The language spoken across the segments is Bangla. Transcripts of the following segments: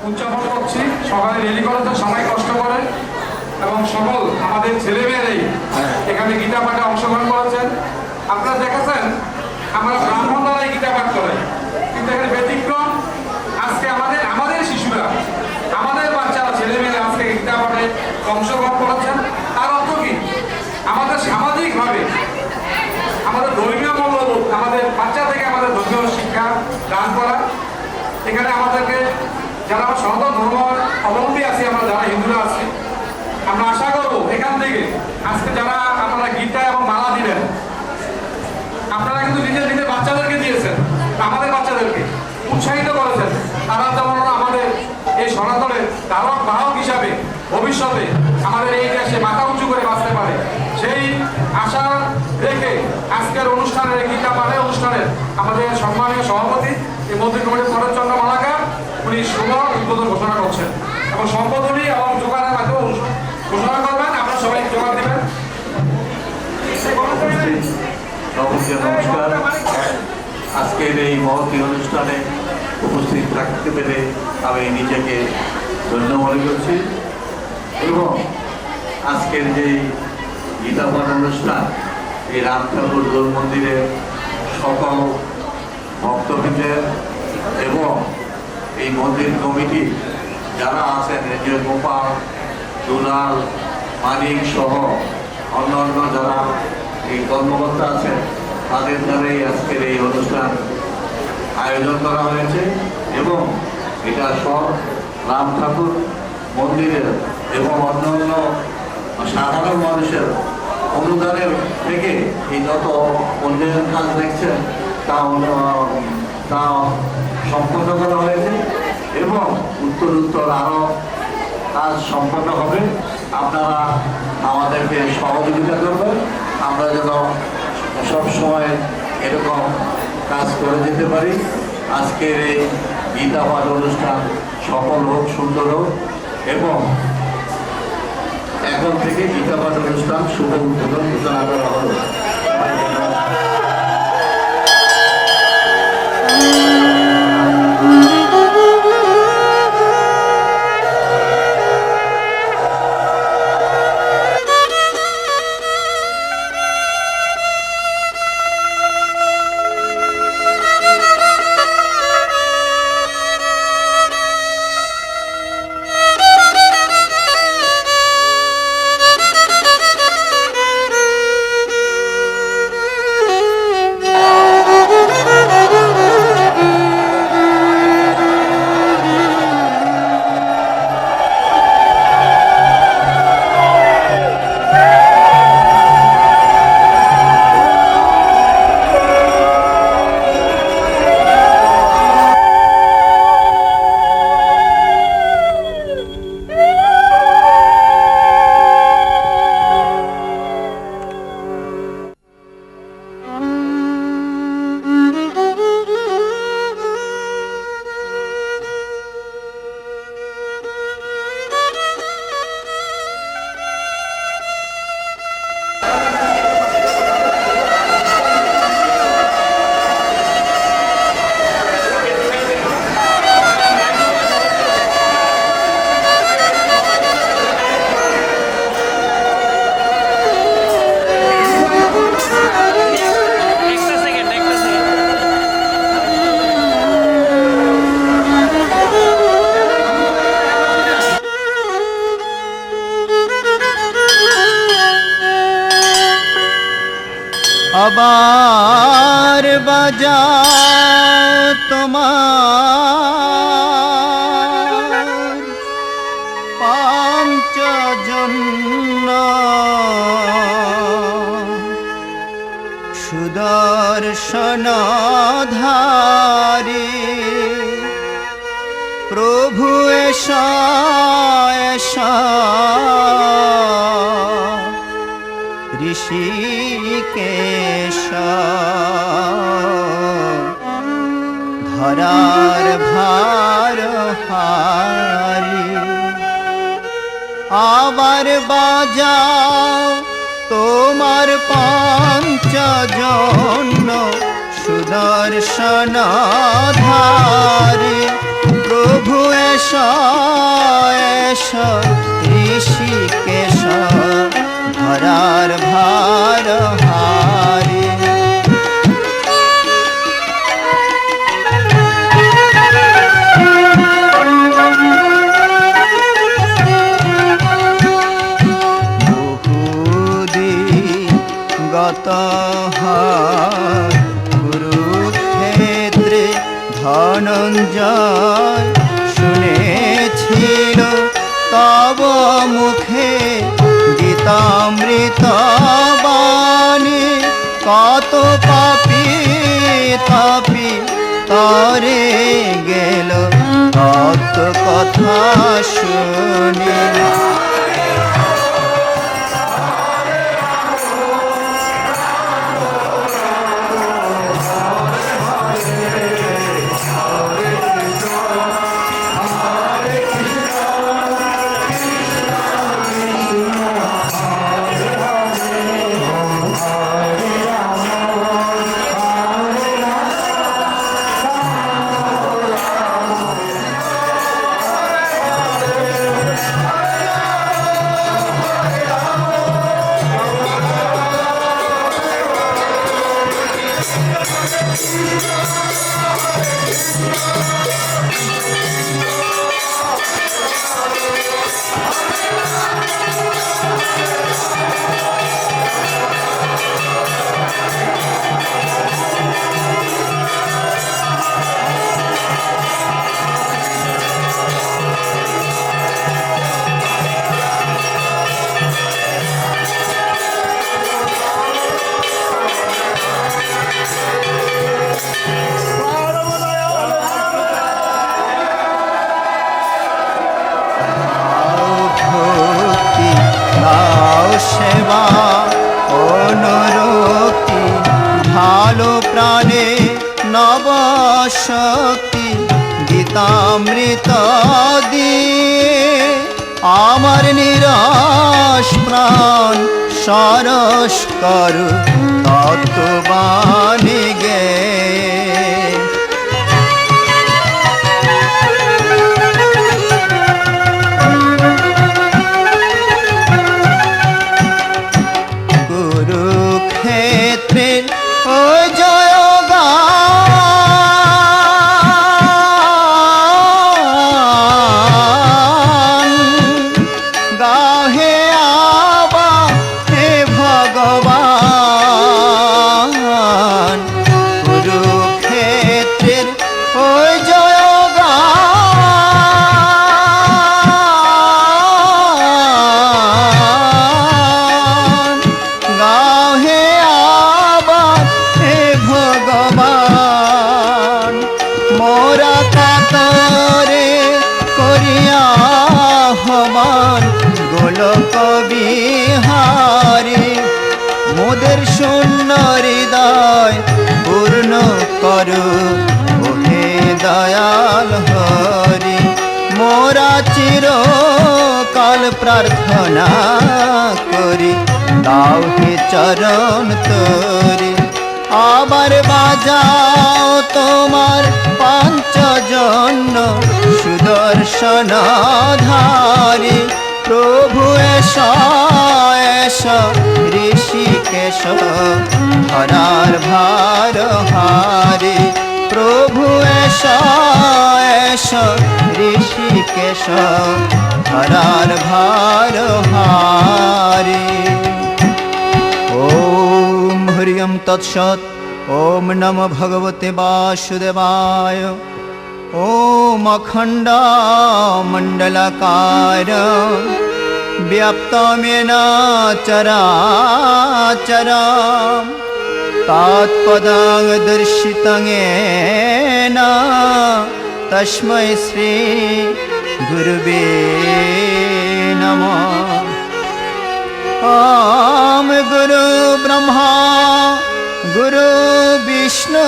উদযাপন করছি। সকালে রেডি করাতে সবাই কষ্ট করে এবং সকল আমাদের ছেলেমেয়েরাই এখানে গীতা পাঠে অংশগ্রহণ করেছেন। আপনারা দেখেছেন আমরা ব্রাহ্মণ দ্বারাই গীতা পাঠ করে, কিন্তু এখানে ব্যতিক্রম আজকে আমাদের শিশুরা, আমাদের বাচ্চারা, ছেলেমেয়েরা আজকে গীতা পাঠে অংশগ্রহণ করেছেন। তার অর্থ কি? আমাদের সামাজিকভাবে আমাদের ধর্মীয় মূল্যবোধ, আমাদের বাচ্চা থেকে আমাদের ধর্মীয় শিক্ষা দান করা। এখানে আমাদেরকে যারা সনাতন ধর্ম অবলম্বী আছি, আমরা যারা হিন্দুরা আছি, আমরা আশা করবো এখান থেকে আজকে যারা আপনারা গীতা এবং মালা দিলেন, আপনারা কিন্তু নিজের নিজের বাচ্চাদেরকে দিয়েছেন, আমাদের বাচ্চাদেরকে উৎসাহিত করেছেন। তারা যেমন আমাদের এই সনাতনের ধারক বাহক হিসাবে ভবিষ্যতে আমাদের এই দেশে মাথা উঁচু করে বাঁচতে পারে, সেই আশা রেখে আজকের অনুষ্ঠানের গীতা পাঠের অনুষ্ঠানের আমাদের সম্মানীয় সভাপতি এই মন্দির কমিটির শরৎচন্দ্র মালাকার উনি শুভ উদ্বোধন ঘোষণা করছেন এবং সম্বোধনী এবং যোগানের মাধ্যমে ঘোষণা করবেন। আপনারা সবাই জোগাড় দেবেন। নমস্কার। আজকের এই মহতী অনুষ্ঠানে উপস্থিত থাকতে পেরে আমি নিজেকে ধন্য মনে করছি এবং আজকের যে গীতা পাঠ অনুষ্ঠান এই রাম ঠাকুর দোল মন্দিরের সকল ভক্তবৃন্দের এবং এই মন্দির কমিটি যারা আছেন, যে গোপাল, দুলাল, মানিক সহ অন্যান্য যারা এই কর্মকর্তা আছেন, তাদের দ্বারাই আজকের এই অনুষ্ঠান আয়োজন করা হয়েছে এবং এটা সব রাম ঠাকুর মন্দিরের এবং অন্যান্য সাধারণ মানুষের অনুদানের থেকে এই যত উন্নয়ন কাজ দেখছেন তা সম্পন্ন করা হয়েছে এবং উত্তর আরও কাজ সম্পন্ন হবে। আপনারা আমাদেরকে সহযোগিতা করবেন, আমরা যেন সব সময় এরকম কাজ করে যেতে পারি। আজকের এই গীতা পাঠ অনুষ্ঠান সফল হোক, সুন্দর হোক এবং এখন থেকে গীতা পাঠ অনুষ্ঠান শুভ উদ্বোধন ঘোষণা করা হলো। আবার বাজাও তোমার পঞ্চজন্য সুদর্শনধারী প্রভু এসা এসা ঋষিকেশ ধরার ভার হারি আবার বাজাও তোমার পঞ্চজন্য সুদর্শনধারী প্রভু এস এস ঋষিকেশ ধরার ভার হারি। গত কুরুক্ষেত্রে ধনঞ্জয় শুনেছিল তব মুখে গীতামৃত বাণী, কত পাপী তাপী তরে গেল কত কথা শুনি। সেবা অনুরক্তি ভালো প্রাণে নব শক্তি গীতামৃত দিয়ে আমার নিরাশ প্রাণ সরস করু তত্ত্ববাণী গে। কুরুক্ষেত্রের ও জয় গান গাহে আবা হে ভগবান। কুরুক্ষেত্রের ও জয় গান গাহে আবা হে ভগবান। মোরা কাতরে করিয়া হমান গোলক বিহারী, মোদের শূন্য হৃদয় পূর্ণ করু ওহে দয়াল হরি। মোরা চিরকাল প্রার্থনা করি দাও হে চরণ তোরি। আবার বাজাও তোমার পাঞ্চজন্য সুদর্শন ধারি। প্রভু এস এস ঋষিকেশ ধরার ভার হারি। প্রভু এস এস ঋষিকেশ ধরার ভার হারি। ওম হরিয়ম তৎসৎ। ওম নমো ভগবতে বাসুদেবায়। ওম অখণ্ড মণ্ডলাকার व्याप्तमेन चराचरं तत्पदं दर्शितं येन तस्मै श्री गुरुवे नमः। ॐ गुरु ब्रह्मा गुरु विष्णु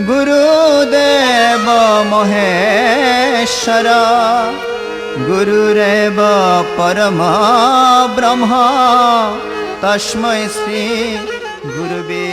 गुरुदेव महेश्वर गुरुरेव परमा ब्रह्मा तस्मै श्री गुरुवे